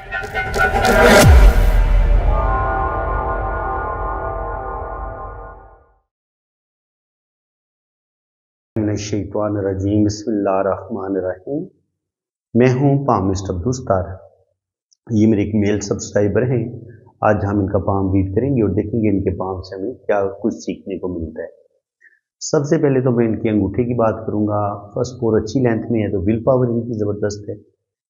शैतानिर्रजीम बिस्मिल्लाहिर्रहमानिर्रहीम। मैं हूँ पामिस्ट अब्दुस्तार। ये मेरे एक मेल सब्सक्राइबर हैं। आज हम इनका पाम रीड करेंगे और देखेंगे इनके पाम से हमें क्या कुछ सीखने को मिलता है। सबसे पहले तो मैं इनके अंगूठे की बात करूँगा। फर्स्ट फोर अच्छी लेंथ में है तो विल पावर इनकी ज़बरदस्त है।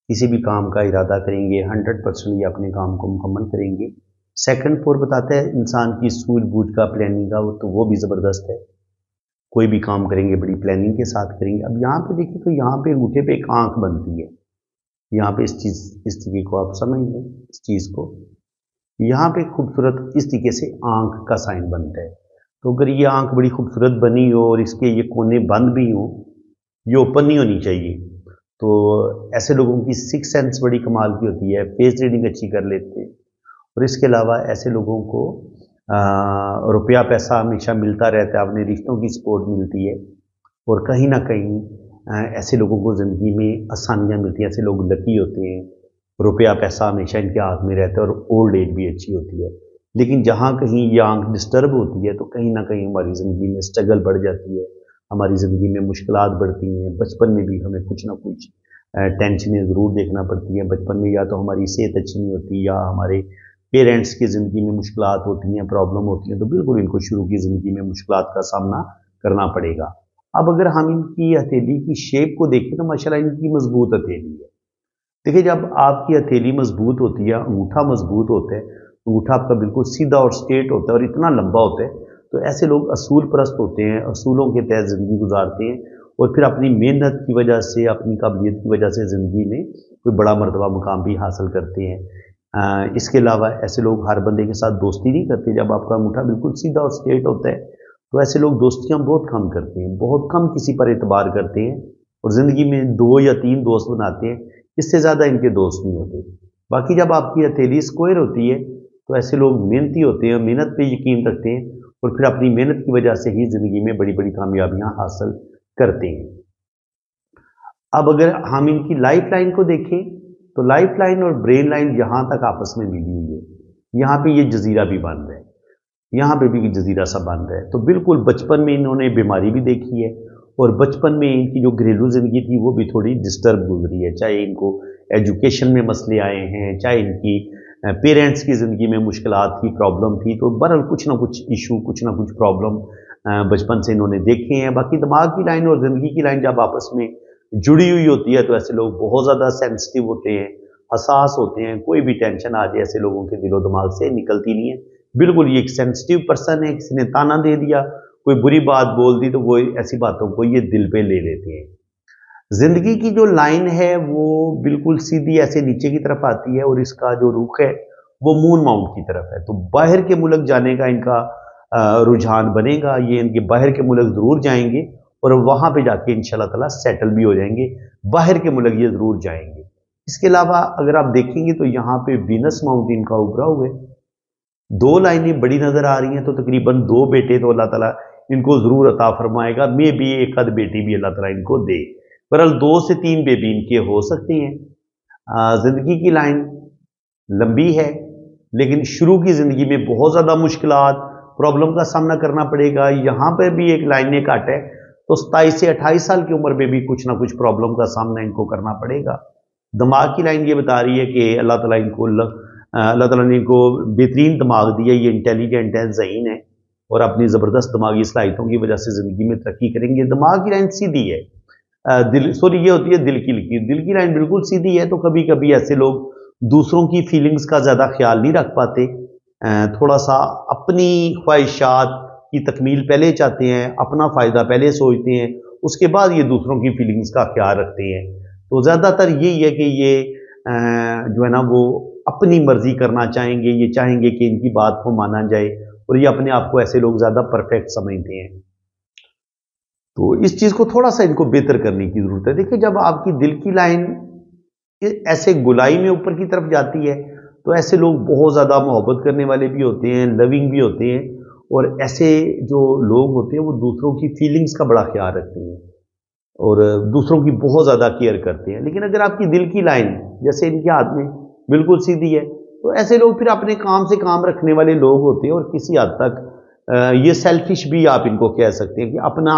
किसी भी काम का इरादा करेंगे 100% ये अपने काम को मुकम्मल करेंगे। सेकंड फोर बताता है इंसान की सूझबूझ का, प्लानिंग का, तो वो भी ज़बरदस्त है। कोई भी काम करेंगे बड़ी प्लानिंग के साथ करेंगे। अब यहाँ पे देखिए तो यहाँ पे अंगूठे पे एक आंख बनती है। यहाँ पे इस तरीके को आप समझ लें, इस चीज़ को यहाँ पे खूबसूरत इस तरीके से आंख का साइन बनता है। तो अगर ये आंख बड़ी खूबसूरत बनी हो और इसके ये कोने बंद भी हो, ये ओपन नहीं होनी चाहिए, तो ऐसे लोगों की सिक्स सेंस बड़ी कमाल की होती है, फेस रीडिंग अच्छी कर लेते हैं। और इसके अलावा ऐसे लोगों को रुपया पैसा हमेशा मिलता रहता है, अपने रिश्तों की सपोर्ट मिलती है और कहीं ना कहीं ऐसे लोगों को ज़िंदगी में आसानियाँ मिलती हैं। ऐसे लोग लकी होते हैं, रुपया पैसा हमेशा इनके हाथ में रहता है और ओल्ड एज भी अच्छी होती है। लेकिन जहाँ कहीं ये आंख डिस्टर्ब होती है तो कहीं ना कहीं हमारी ज़िंदगी में स्ट्रगल बढ़ जाती है, हमारी ज़िंदगी में मुश्किलात बढ़ती हैं। बचपन में भी हमें कुछ ना कुछ टेंशनें ज़रूर देखना पड़ती हैं। बचपन में या तो हमारी सेहत अच्छी नहीं होती या हमारे पेरेंट्स की ज़िंदगी में मुश्किलात होती हैं, प्रॉब्लम होती हैं, तो बिल्कुल इनको शुरू की ज़िंदगी में मुश्किलात का सामना करना पड़ेगा। अब अगर हम इनकी हथेली की शेप को देखें तो माशाल्लाह इनकी मजबूत हथेली है। देखिए जब आपकी हथेली मजबूत होती है, अंगूठा मजबूत होता है, अंगूठा आपका बिल्कुल सीधा और स्ट्रेट होता है और इतना लंबा होता है, तो ऐसे लोग असूल परस्त होते हैं, असूलों के तहत ज़िंदगी गुजारते हैं और फिर अपनी मेहनत की वजह से, अपनी काबिलियत की वजह से ज़िंदगी में कोई बड़ा मर्तबा मुकाम भी हासिल करते हैं। इसके अलावा ऐसे लोग हर बंदे के साथ दोस्ती नहीं करते। जब आपका अंगूठा बिल्कुल सीधा और स्ट्रेट होता है तो ऐसे लोग दोस्तियां बहुत कम करते हैं, बहुत कम किसी पर एतबार करते हैं और ज़िंदगी में 2 या 3 दोस्त बनाते हैं, इससे ज़्यादा इनके दोस्त नहीं होते। बाकी जब आपकी हथेली स्क्वायर होती है तो ऐसे लोग मेहनती होते हैं, मेहनत पे यकीन रखते हैं और फिर अपनी मेहनत की वजह से ही ज़िंदगी में बड़ी बड़ी कामयाबियाँ हासिल करते हैं। अब अगर हम इनकी लाइफ लाइन को देखें तो लाइफ लाइन और ब्रेन लाइन यहाँ तक आपस में मिली हुई है। यहाँ पे ये जजीरा भी बन रहा है, यहाँ पे भी जजीरा सा बन रहा है। तो बिल्कुल बचपन में इन्होंने बीमारी भी देखी है और बचपन में इनकी जो घरेलू ज़िंदगी थी वो भी थोड़ी डिस्टर्ब गुजरी है। चाहे इनको एजुकेशन में मसले आए हैं, चाहे इनकी पेरेंट्स की ज़िंदगी में मुश्किलात थी, प्रॉब्लम थी, तो बहरहाल कुछ ना कुछ इशू, कुछ ना कुछ प्रॉब्लम बचपन से इन्होंने देखे हैं। बाकी दिमाग की लाइन और ज़िंदगी की लाइन जब आपस में जुड़ी हुई होती है तो ऐसे लोग बहुत ज़्यादा सेंसिटिव होते हैं, हसास होते हैं। कोई भी टेंशन आ जाए ऐसे लोगों के दिलो दिमाग से निकलती नहीं है। बिल्कुल ये एक सेंसिटिव पर्सन है। किसी ने ताना दे दिया, कोई बुरी बात बोल दी, तो वो ऐसी बातों को ये दिल पे ले लेते हैं। जिंदगी की जो लाइन है वो बिल्कुल सीधी ऐसे नीचे की तरफ आती है और इसका जो रुख है वो मून माउंट की तरफ है। तो बाहर के मुल्क जाने का इनका रुझान बनेगा। ये इनके बाहर के मुल्क ज़रूर जाएंगे और वहाँ पे जाके इंशाल्लाह ताला सेटल भी हो जाएंगे। बाहर के मुल्क ये ज़रूर जाएंगे। इसके अलावा अगर आप देखेंगे तो यहाँ पे वीनस माउंटेन का उभरा हुआ है। 2 लाइनें बड़ी नज़र आ रही हैं, तो तकरीबन 2 बेटे तो अल्लाह ताला इनको ज़रूर अता फरमाएगा। मे भी एक आध बेटी भी अल्लाह ताला इनको दे। बहरहाल 2 से 3 बेबी इनके हो सकते हैं। ज़िंदगी की लाइन लंबी है लेकिन शुरू की ज़िंदगी में बहुत ज़्यादा मुश्किलात, प्रॉब्लम का सामना करना पड़ेगा। यहाँ पर भी एक लाइनें काट है तो 27 से 28 साल की उम्र में भी कुछ ना कुछ प्रॉब्लम का सामना इनको करना पड़ेगा। दिमाग की लाइन ये बता रही है कि अल्लाह ताला ने इनको बेहतरीन दिमाग दिया, ये इंटेलिजेंट है, ज़हीन है और अपनी ज़बरदस्त दिमागी सलाहियतों की वजह से ज़िंदगी में तरक्की करेंगे। दिमाग की लाइन सीधी है, ये होती है दिल की लकीर। दिल की लाइन बिल्कुल सीधी है। तो कभी कभी ऐसे लोग दूसरों की फीलिंग्स का ज़्यादा ख्याल नहीं रख पाते, थोड़ा सा अपनी ख्वाहिशात की तकमील पहले चाहते हैं, अपना फ़ायदा पहले सोचते हैं, उसके बाद ये दूसरों की फीलिंग्स का ख्याल रखते हैं। तो ज़्यादातर यही है कि ये जो है ना वो अपनी मर्जी करना चाहेंगे, ये चाहेंगे कि इनकी बात को माना जाए और ये अपने आप को ऐसे लोग ज़्यादा परफेक्ट समझते हैं। तो इस चीज़ को थोड़ा सा इनको बेहतर करने की ज़रूरत है। देखिए जब आपकी दिल की लाइन ऐसे गुलाई में ऊपर की तरफ जाती है तो ऐसे लोग बहुत ज़्यादा मोहब्बत करने वाले भी होते हैं, लविंग भी होते हैं और ऐसे जो लोग होते हैं वो दूसरों की फीलिंग्स का बड़ा ख्याल रखते हैं और दूसरों की बहुत ज़्यादा केयर करते हैं। लेकिन अगर आपकी दिल की लाइन जैसे इनके हाथ में बिल्कुल सीधी है। तो ऐसे लोग फिर अपने काम से काम रखने वाले लोग होते हैं और किसी हद तक ये सेल्फिश भी आप इनको कह सकते हैं कि अपना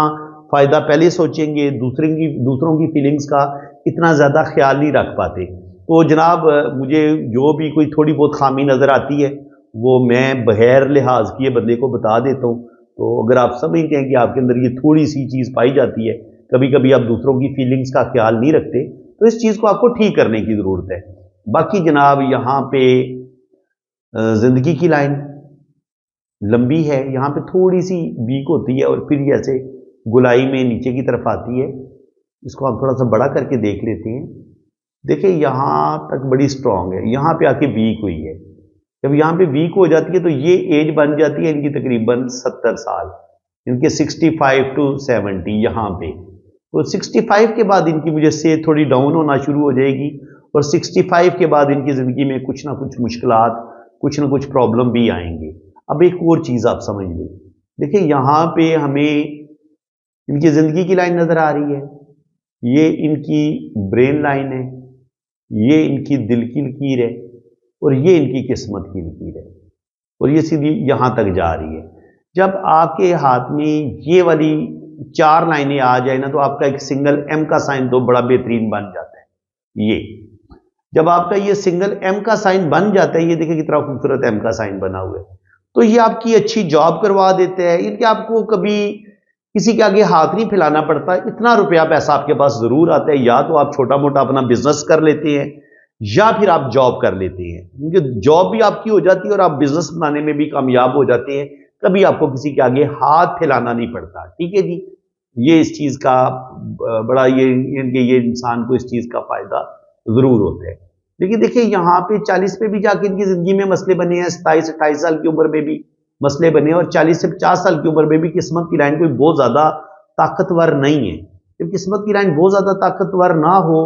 फ़ायदा पहले सोचेंगे, दूसरों की फीलिंग्स का इतना ज़्यादा ख्याल नहीं रख पाते। तो जनाब मुझे जो भी कोई थोड़ी बहुत खामी नज़र आती है वो मैं बगैर लिहाज किए बंदे को बता देता हूँ। तो अगर आप समझते हैं कि आपके अंदर ये थोड़ी सी चीज़ पाई जाती है, कभी कभी आप दूसरों की फीलिंग्स का ख्याल नहीं रखते, तो इस चीज़ को आपको ठीक करने की ज़रूरत है। बाकी जनाब यहाँ पे ज़िंदगी की लाइन लंबी है, यहाँ पे थोड़ी सी वीक होती है और फिर ऐसे गुलाई में नीचे की तरफ आती है। इसको हम थोड़ा सा बड़ा करके देख लेते हैं। देखिए यहाँ तक बड़ी स्ट्रांग है, यहाँ पे आके वीक हुई है। जब यहाँ पे वीक हो जाती है तो ये एज बन जाती है इनकी तकरीबन 70 साल, इनके 65 टू 70 यहाँ पे। तो 65 के बाद इनकी वजह से थोड़ी डाउन होना शुरू हो जाएगी और 65 के बाद इनकी ज़िंदगी में कुछ ना कुछ मुश्किलात, कुछ ना कुछ प्रॉब्लम भी आएंगे। अब एक और चीज़ आप समझ लें, देखिए यहाँ पे हमें इनकी ज़िंदगी की लाइन नज़र आ रही है, ये इनकी ब्रेन लाइन है, ये इनकी दिल की लकीर है और ये इनकी किस्मत की लकीर है और ये सीधी यहाँ तक जा रही है। जब आपके हाथ में ये वाली 4 लाइनें आ जाए ना तो आपका एक सिंगल एम का साइन तो बड़ा बेहतरीन बन जाता है। ये जब आपका ये सिंगल एम का साइन बन जाता है, ये देखिए कितना खूबसूरत एम का साइन बना हुआ है, तो ये आपकी अच्छी जॉब करवा देते हैं। इनके आपको कभी किसी के आगे हाथ नहीं फैलाना पड़ता, इतना रुपया पैसा आपके पास जरूर आता है। या तो आप छोटा मोटा अपना बिजनेस कर लेते हैं या फिर आप जॉब कर लेते हैं, क्योंकि जॉब भी आपकी हो जाती है और आप बिजनेस बनाने में भी कामयाब हो जाते हैं। कभी आपको किसी के आगे हाथ फैलाना नहीं पड़ता। ठीक है जी, ये इस चीज का बड़ा ये इंसान को इस चीज का फायदा जरूर होता है। लेकिन देखिए यहाँ पे 40 पे भी जाके इनकी जिंदगी में मसले बने हैं, 27-28 साल की उम्र में भी मसले बने और 40 से 50 साल की उम्र में भी किस्मत की लाइन कोई बहुत ज्यादा ताकतवर नहीं है। जब किस्मत की लाइन बहुत ज्यादा ताकतवर ना हो,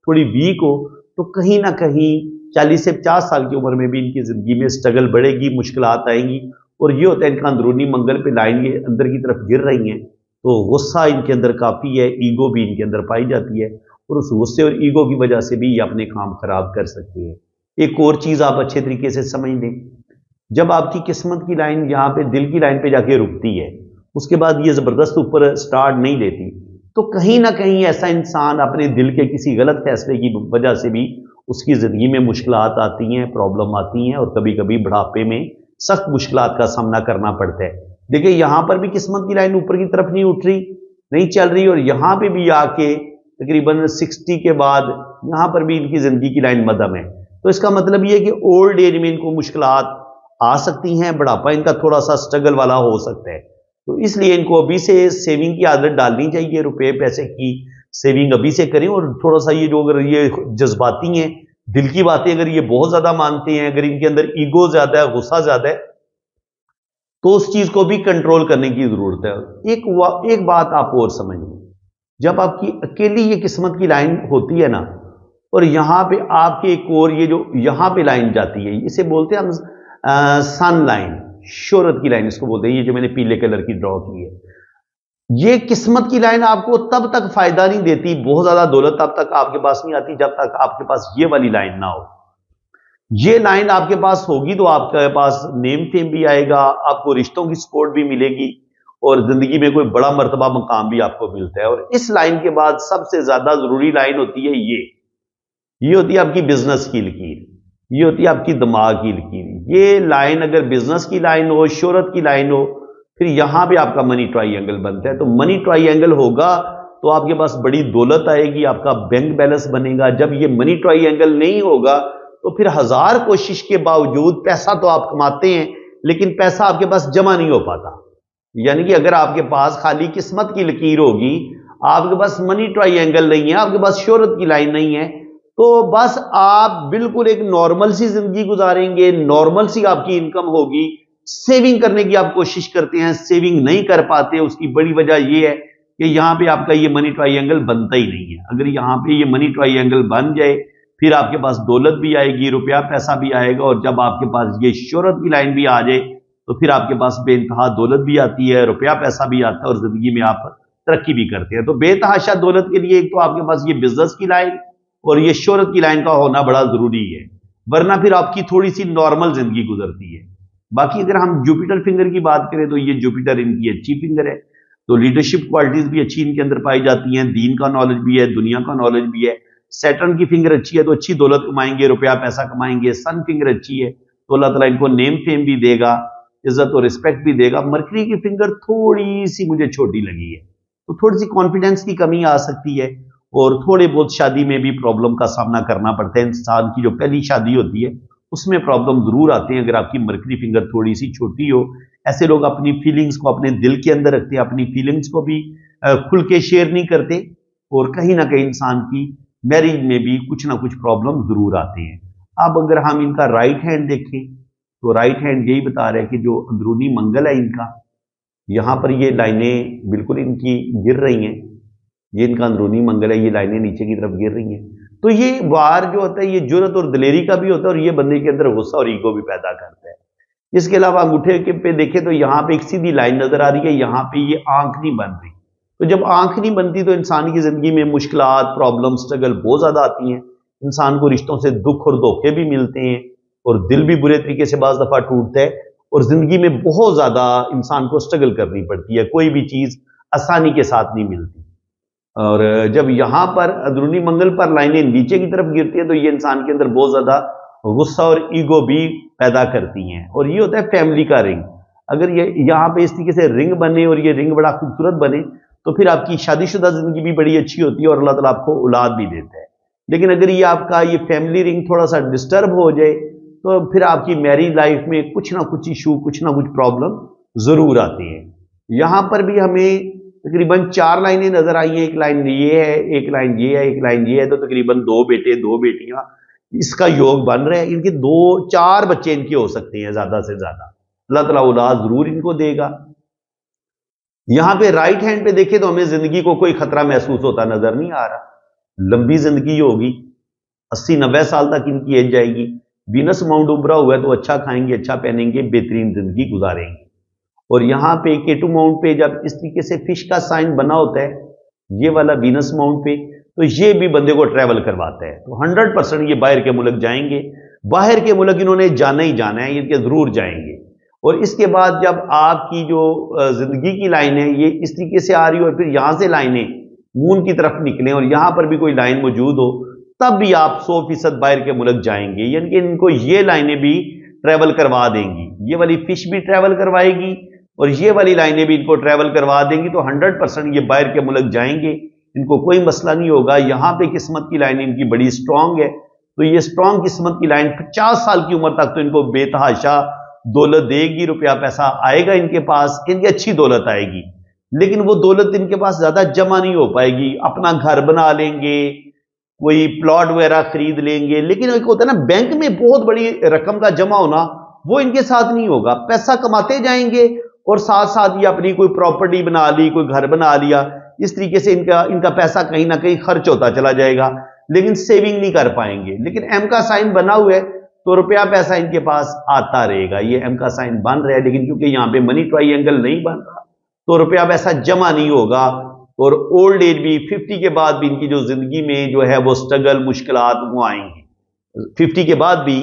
थोड़ी वीक हो, तो कहीं ना कहीं 40 से 50 साल की उम्र में भी इनकी जिंदगी में स्ट्रगल बढ़ेगी, मुश्किलात आएंगी और ये होता है इनका अंदरूनी मंगल पे लाइन ये अंदर की तरफ गिर रही हैं तो गुस्सा इनके अंदर काफी है, ईगो भी इनके अंदर पाई जाती है और उस गुस्से और ईगो की वजह से भी ये अपने काम खराब कर सकती है। एक और चीज आप अच्छे तरीके से समझ लें, जब आपकी किस्मत की लाइन यहाँ पे दिल की लाइन पे जाके रुकती है, उसके बाद ये जबरदस्त ऊपर स्टार्ट नहीं लेती, तो कहीं ना कहीं ऐसा इंसान अपने दिल के किसी गलत फैसले की वजह से भी उसकी जिंदगी में मुश्किलात आती हैं, प्रॉब्लम आती हैं और कभी कभी बुढ़ापे में सख्त मुश्किलात का सामना करना पड़ता है। देखिए यहाँ पर भी किस्मत की लाइन ऊपर की तरफ नहीं उठ रही, नहीं चल रही और यहाँ पे भी आके तकरीबन 60 के बाद यहाँ पर भी इनकी जिंदगी की लाइन मध्यम है। तो इसका मतलब ये है कि ओल्ड एज में इनको मुश्किलात आ सकती हैं, बुढ़ापा इनका थोड़ा सा स्ट्रगल वाला हो सकता है। तो इसलिए इनको अभी से सेविंग की आदत डालनी चाहिए, रुपए पैसे की सेविंग अभी से करें और थोड़ा सा ये जो अगर ये जज्बाती हैं, दिल की बातें अगर ये बहुत ज्यादा मानते हैं, अगर इनके अंदर ईगो ज्यादा है, गुस्सा ज्यादा है, तो उस चीज को भी कंट्रोल करने की जरूरत है। एक बात आप और समझिए, जब आपकी अकेली ये किस्मत की लाइन होती है ना और यहाँ पे आपके एक और ये जो यहाँ पे लाइन जाती है, इसे बोलते हैं हम सन लाइन, शोहरत की लाइन इसको बोलते हैं, ये जो मैंने पीले कलर की ड्रॉ की है। ये किस्मत की लाइन आपको तब तक फायदा नहीं देती, बहुत ज्यादा दौलत तब तक आपके पास नहीं आती जब तक आपके पास ये वाली लाइन ना हो। ये लाइन आपके पास होगी तो आपके पास नेम फेम भी आएगा, आपको रिश्तों की सपोर्ट भी मिलेगी और जिंदगी में कोई बड़ा मर्तबा मकाम भी आपको मिलता है। और इस लाइन के बाद सबसे ज्यादा जरूरी लाइन होती है ये होती है आपकी बिजनेस की लकीर, ये होती है आपकी दिमाग की लकीर। ये लाइन अगर बिजनेस की लाइन हो, शोहरत की लाइन हो, फिर यहां पे आपका मनी ट्राइंगल बनता है। तो मनी ट्राइंगल होगा तो आपके पास बड़ी दौलत आएगी, आपका बैंक बैलेंस बनेगा। जब ये मनी ट्राइंगल नहीं होगा तो फिर 1000 कोशिश के बावजूद पैसा तो आप कमाते हैं लेकिन पैसा आपके पास जमा नहीं हो पाता। यानी कि अगर आपके पास खाली किस्मत की लकीर होगी, आपके पास मनी ट्राइंगल नहीं है, आपके पास शोहरत की लाइन नहीं है, तो बस आप बिल्कुल एक नॉर्मल सी जिंदगी गुजारेंगे, नॉर्मल सी आपकी इनकम होगी। सेविंग करने की आप कोशिश करते हैं, सेविंग नहीं कर पाते, उसकी बड़ी वजह यह है कि यहां पे आपका ये मनी ट्राइंगल बनता ही नहीं है। अगर यहां पे ये मनी ट्राइंगल बन जाए फिर आपके पास दौलत भी आएगी, रुपया पैसा भी आएगा और जब आपके पास ये शोहरत की लाइन भी आ जाए तो फिर आपके पास बेइंतहा दौलत भी आती है, रुपया पैसा भी आता है और जिंदगी में आप तरक्की भी करते हैं। तो बेतहाशा दौलत के लिए एक तो आपके पास ये बिजनेस की लाइन और ये शोहरत की लाइन का होना बड़ा जरूरी है। ورنہ پھر آپ کی تھوڑی سی نارمل زندگی گزرتی ہے۔ باقی اگر ہم جوپیٹر فنگر کی بات کریں تو یہ جوپیٹر ان کی اچھی فنگر ہے، تو لیڈرشپ کوالٹیز بھی اچھی ان کے اندر پائی جاتی ہیں، دین کا نالج بھی ہے، دنیا کا نالج بھی ہے۔ سیٹرن کی فنگر اچھی ہے تو اچھی دولت کمائیں گے، روپیہ پیسہ کمائیں گے۔ سن فنگر اچھی ہے تو اللہ تعالیٰ ان کو نیم فیم بھی دے گا، عزت اور رسپیکٹ بھی دے گا۔ مرکری کی فنگر تھوڑی سی مجھے چھوٹی لگی ہے، تو تھوڑی سی کانفیڈنس کی کمی آ سکتی ہے، اور تھوڑے بہت شادی میں بھی پرابلم کا سامنا کرنا پڑتا ہے۔ انسان کی جو پہلی شادی ہوتی ہے اس میں پرابلم ضرور آتے ہیں اگر آپ کی مرکری فنگر تھوڑی سی چھوٹی ہو۔ ایسے لوگ اپنی فیلنگز کو اپنے دل کے اندر رکھتے ہیں، اپنی فیلنگز کو بھی کھل کے شیئر نہیں کرتے، اور کہیں نہ کہیں انسان کی میرج میں بھی کچھ نہ کچھ پرابلم ضرور آتے ہیں۔ اب اگر ہم ان کا رائٹ ہینڈ دیکھیں تو رائٹ ہینڈ یہی بتا رہا ہے کہ جو اندرونی منگل ہے ان کا، یہاں پر یہ لائنیں بالکل ان کی گر رہی ہیں، یہ ان کا اندرونی منگل ہے، یہ لائنیں نیچے کی طرف گر رہی ہیں۔ تو یہ وار جو ہوتا ہے یہ جرت اور دلیری کا بھی ہوتا ہے، اور یہ بندے کے اندر غصہ اور ایگو بھی پیدا کرتا ہے۔ اس کے علاوہ انگوٹھے کے پہ دیکھیں تو یہاں پہ ایک سیدھی لائن نظر آ رہی ہے، یہاں پہ یہ آنکھ نہیں بن رہی۔ تو جب آنکھ نہیں بنتی تو انسان کی زندگی میں مشکلات، پرابلم، سٹرگل بہت زیادہ آتی ہیں۔ انسان کو رشتوں سے دکھ اور دھوکے بھی ملتے ہیں، اور دل بھی برے طریقے سے بعض دفعہ ٹوٹتا ہے، اور زندگی میں بہت زیادہ انسان کو سٹرگل کرنی پڑتی ہے، کوئی بھی چیز آسانی کے ساتھ نہیں ملتی۔ اور جب یہاں پر اندرونی منگل پر لائنیں نیچے کی طرف گرتی ہیں تو یہ انسان کے اندر بہت زیادہ غصہ اور ایگو بھی پیدا کرتی ہیں، اور یہ ہوتا ہے فیملی کا رنگ۔ اگر یہ یہاں پہ اس طریقے سے رنگ بنے اور یہ رنگ بڑا خوبصورت بنے تو پھر آپ کی شادی شدہ زندگی بھی بڑی اچھی ہوتی ہے، اور اللہ تعالیٰ آپ کو اولاد بھی دیتا ہے۔ لیکن اگر یہ آپ کا یہ فیملی رنگ تھوڑا سا ڈسٹرب ہو جائے تو پھر آپ کی میریج لائف میں کچھ نہ کچھ ایشو، کچھ نہ کچھ پرابلم ضرور آتے ہیں۔ یہاں پر بھی ہمیں تقریباً 4 لائنیں نظر آئی ہیں، ایک لائن یہ ہے، ایک لائن یہ ہے، ایک لائن یہ ہے، تو تقریباً 2 بیٹے 2 بیٹیاں اس کا یوگ بن رہے ہیں۔ ان کے 4 بچے ان کے ہو سکتے ہیں زیادہ سے زیادہ، اللہ تعالیٰ اولاد ضرور ان کو دے گا۔ یہاں پہ رائٹ ہینڈ پہ دیکھیں تو ہمیں زندگی کو کوئی خطرہ محسوس ہوتا نظر نہیں آ رہا، لمبی زندگی ہوگی، 80-90 سال تک ان کی ایج جائے گی۔ وینس ماؤنٹ ابھرا ہوا ہے تو اچھا کھائیں گے، اچھا پہنیں گے، بہترین زندگی گزاریں گے۔ اور یہاں پہ کیٹو ماؤنٹ پہ جب اس طریقے سے فش کا سائن بنا ہوتا ہے، یہ والا وینس ماؤنٹ پہ، تو یہ بھی بندے کو ٹریول کرواتا ہے، تو 100% یہ باہر کے ملک جائیں گے۔ باہر کے ملک انہوں نے جانا ہی جانا ہے، یہ کہ ضرور جائیں گے۔ اور اس کے بعد جب آپ کی جو زندگی کی لائن ہے یہ اس طریقے سے آ رہی ہو، اور پھر یہاں سے لائنیں مون کی طرف نکلیں اور یہاں پر بھی کوئی لائن موجود ہو، تب بھی آپ 100% باہر کے ملک جائیں گے، یعنی کہ ان کو یہ لائنیں بھی ٹریول کروا دیں گی، یہ والی فش بھی ٹریول کروائے گی اور یہ والی لائنیں بھی ان کو ٹریول کروا دیں گی، تو 100% یہ باہر کے ملک جائیں گے، ان کو کوئی مسئلہ نہیں ہوگا۔ یہاں پہ قسمت کی لائن ان کی بڑی سٹرونگ ہے، تو یہ سٹرونگ قسمت کی لائن 50 سال کی عمر تک تو ان کو بے تحاشا دولت دے گی، روپیہ پیسہ آئے گا ان کے پاس، ان کی اچھی دولت آئے گی، لیکن وہ دولت ان کے پاس زیادہ جمع نہیں ہو پائے گی۔ اپنا گھر بنا لیں گے، کوئی پلاٹ وغیرہ خرید لیں گے، لیکن ایک ہوتا ہے نا بینک میں بہت بڑی رقم کا جمع ہونا، وہ ان کے ساتھ نہیں ہوگا۔ پیسہ کماتے جائیں گے اور ساتھ ساتھ یہ اپنی کوئی پراپرٹی بنا لی، کوئی گھر بنا لیا، اس طریقے سے ان کا پیسہ کہیں نہ کہیں خرچ ہوتا چلا جائے گا، لیکن سیونگ نہیں کر پائیں گے۔ لیکن ایم کا سائن بنا ہوا ہے تو روپیہ پیسہ ان کے پاس آتا رہے گا، یہ ایم کا سائن بن رہا ہے، لیکن کیونکہ یہاں پہ منی ٹرائی اینگل نہیں بن رہا تو روپیہ پیسہ جمع نہیں ہوگا، اور اولڈ ایج بھی 50 کے بعد بھی ان کی جو زندگی میں جو ہے وہ سٹرگل، مشکلات وہ آئیں گے۔ 50 کے بعد بھی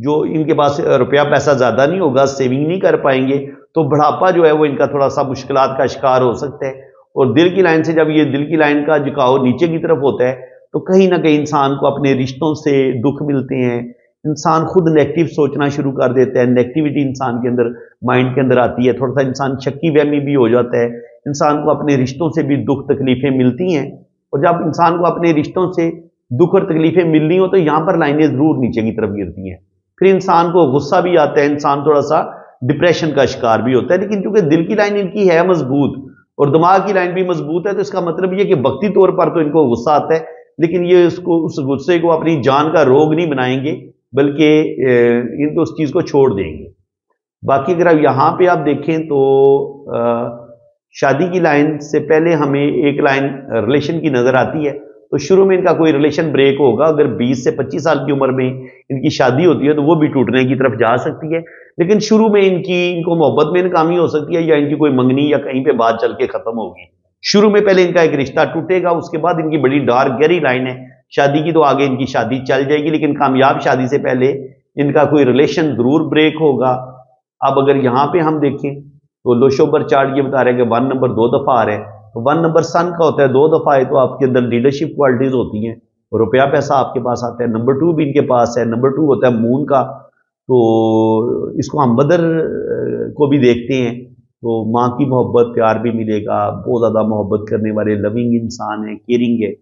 جو ان کے پاس روپیہ پیسہ زیادہ نہیں ہوگا، سیونگ نہیں کر پائیں گے، تو بڑھاپا جو ہے وہ ان کا تھوڑا سا مشکلات کا شکار ہو سکتا ہے۔ اور دل کی لائن سے جب یہ دل کی لائن کا جھکاؤ نیچے کی طرف ہوتا ہے تو کہیں نہ کہیں انسان کو اپنے رشتوں سے دکھ ملتے ہیں، انسان خود نیگیٹو سوچنا شروع کر دیتا ہے، نیگیٹیوٹی انسان کے اندر، مائنڈ کے اندر آتی ہے، تھوڑا سا انسان شکی وہمی بھی ہو جاتا ہے، انسان کو اپنے رشتوں سے بھی دکھ تکلیفیں ملتی ہیں۔ اور جب انسان کو اپنے رشتوں سے دکھ اور تکلیفیں ملنی ہو تو یہاں پر لائنیں ضرور نیچے کی طرف گرتی ہیں، پھر انسان کو غصہ بھی آتا ہے، انسان تھوڑا سا ڈپریشن کا شکار بھی ہوتا ہے۔ لیکن چونکہ دل کی لائن ان کی ہے مضبوط اور دماغ کی لائن بھی مضبوط ہے، تو اس کا مطلب یہ کہ وقتی طور پر تو ان کو غصہ آتا ہے، لیکن یہ اس غصے کو اپنی جان کا روگ نہیں بنائیں گے، بلکہ ان کو اس چیز کو چھوڑ دیں گے۔ باقی اگر آپ یہاں پہ آپ دیکھیں تو شادی کی لائن سے پہلے ہمیں ایک لائن ریلیشن کی نظر آتی ہے، تو شروع میں ان کا کوئی ریلیشن بریک ہوگا، اگر 20 سے 25 سال کی عمر میں ان کی شادی ہوتی ہے تو وہ بھی ٹوٹنے کی طرف جا سکتی ہے، لیکن شروع میں ان کو محبت میں ناکامی ہو سکتی ہے، یا ان کی کوئی منگنی یا کہیں پہ بات چل کے ختم ہوگی۔ شروع میں پہلے ان کا ایک رشتہ ٹوٹے گا، اس کے بعد ان کی بڑی ڈارک گہری لائن ہے شادی کی، تو آگے ان کی شادی چل جائے گی، لیکن کامیاب شادی سے پہلے इनका कोई रिलेशन ज़रूर ब्रेक होगा। अब अगर यहाँ पे हम देखें तो लोशोबर चार्ट ये बता रहा है कि 1 नंबर 2 दफ़ा आ रहा है, तो 1 नंबर सन का होता है, 2 दफ़ा आए तो आपके अंदर लीडरशिप क्वालिटीज़ होती हैं, रुपया पैसा आपके पास आता है। नंबर 2 भी इनके पास है, नंबर 2 होता है मून का, तो इसको हम मदर को भी देखते हैं, तो माँ की मोहब्बत प्यार भी मिलेगा, बहुत ज़्यादा मोहब्बत करने वाले लविंग इंसान है, केयरिंग है।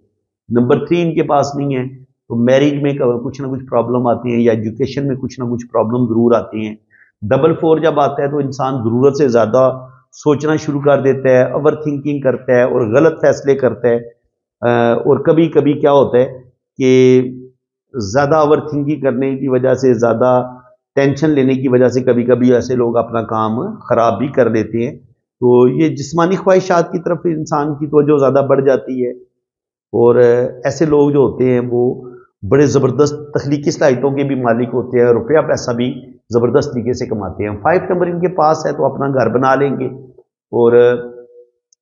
नंबर 3 इनके पास नहीं है, तो मैरिज में कुछ ना कुछ प्रॉब्लम आती है, या एजुकेशन में कुछ ना कुछ प्रॉब्लम ज़रूर आती हैं। 4 जब आता है तो इंसान ज़रूरत से ज़्यादा सोचना शुरू कर देता है, ओवर थिंकिंग करता है और गलत फैसले करता है। और कभी कभी क्या होता है कि ज़्यादा ओवर थिंकिंग करने की वजह से, ज़्यादा टेंशन लेने की वजह से कभी कभी ऐसे लोग अपना काम ख़राब भी कर लेते हैं। तो ये जिस्मानी ख्वाहिशात की तरफ इंसान की तवज्जो ज़्यादा बढ़ जाती है, और ऐसे लोग जो होते हैं वो बड़े ज़बरदस्त तख्लीकी सलाहियतों के भी मालिक होते हैं, रुपया पैसा भी ज़बरदस्त तरीके से कमाते हैं। 5 नंबर इनके पास है तो अपना घर बना लेंगे और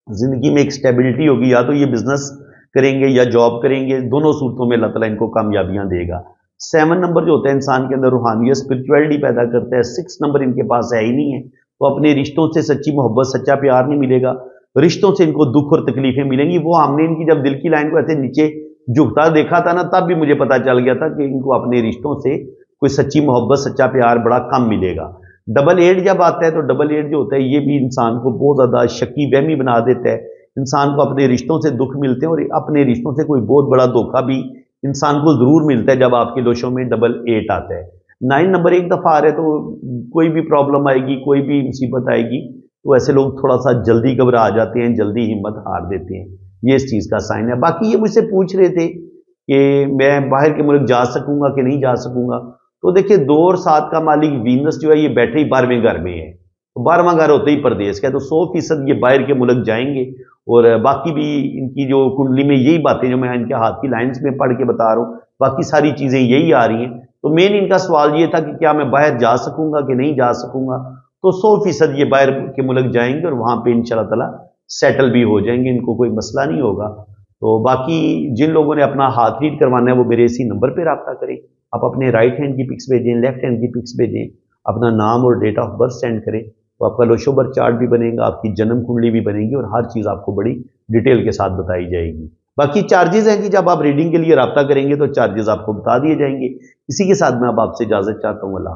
ज़िंदगी में एक स्टेबिलिटी होगी, या तो ये बिज़नेस करेंगे या जॉब करेंगे, दोनों सूरतों में अल्लाह ताला इनको कामयाबियां देगा। 7 नंबर जो होता है इंसान के अंदर रूहानियत स्पिरिचुअलिटी पैदा करता है। 6 नंबर इनके पास है ही नहीं है, तो अपने रिश्तों से सच्ची मोहब्बत सच्चा प्यार नहीं मिलेगा, रिश्तों से इनको दुख और तकलीफें मिलेंगी। वो हमने इनकी जब दिल की लाइन को ऐसे नीचे झुकता देखा था ना, तब भी मुझे पता चल गया था कि इनको अपने रिश्तों से कोई सच्ची मोहब्बत सच्चा प्यार बड़ा कम मिलेगा। 8 जब आता है तो 8 जो होता है ये भी इंसान को बहुत ज़्यादा शकी वहमी बना देता है। इंसान को अपने रिश्तों से दुख मिलते हैं, और अपने रिश्तों से कोई बहुत बड़ा धोखा भी इंसान को ज़रूर मिलता है जब आपके लोशों में 8 आता है। 9 नंबर एक दफ़ा आ रहा है तो कोई भी प्रॉब्लम आएगी, कोई भी मुसीबत आएगी, तो ऐसे लोग थोड़ा सा जल्दी घबरा जाते हैं, जल्दी हिम्मत हार देते हैं। ये इस चीज़ का साइन है। बाकी ये मुझसे पूछ रहे थे कि मैं बाहर के मुल्क जा सकूंगा कि नहीं जा सकूंगा, तो देखिए 2 और 7 का मालिक वीनस जो है ये बैठे ही 12वें घर में है, तो 12वां घर होते ही परदेश का है, तो 100% ये बाहर के मुल्क जाएंगे। और बाकी भी इनकी जो कुंडली में यही बातें जो मैं इनके हाथ की लाइंस में पढ़ के बता रहा हूँ, बाकी सारी चीज़ें यही आ रही हैं। तो मेन इनका सवाल ये था कि क्या मैं बाहर जा सकूंगा कि नहीं जा सकूंगा, तो 100% ये बाहर के मुल्क जाएंगे और वहाँ पे इंशाल्लाह ताला सेटल भी हो जाएंगे, इनको कोई मसला नहीं होगा। तो बाकी जिन लोगों ने अपना हाथ रीड करवाना है वो मेरे इसी नंबर पे रब्ता करें। आप अपने राइट हैंड की पिक्स भेजें, लेफ्ट हैंड की पिक्स भेजें, अपना नाम और डेट ऑफ बर्थ सेंड करें, तो आपका लोशोबर चार्ट भी बनेगा, आपकी जन्म कुंडली भी बनेगी, और हर चीज़ आपको बड़ी डिटेल के साथ बताई जाएगी। बाकी चार्जेस हैं कि जब आप रीडिंग के लिए रब्ता करेंगे तो चार्जेस आपको बता दिए जाएंगे। इसी के साथ मैं अब आपसे इजाज़त चाहता हूँ। अल्लाह।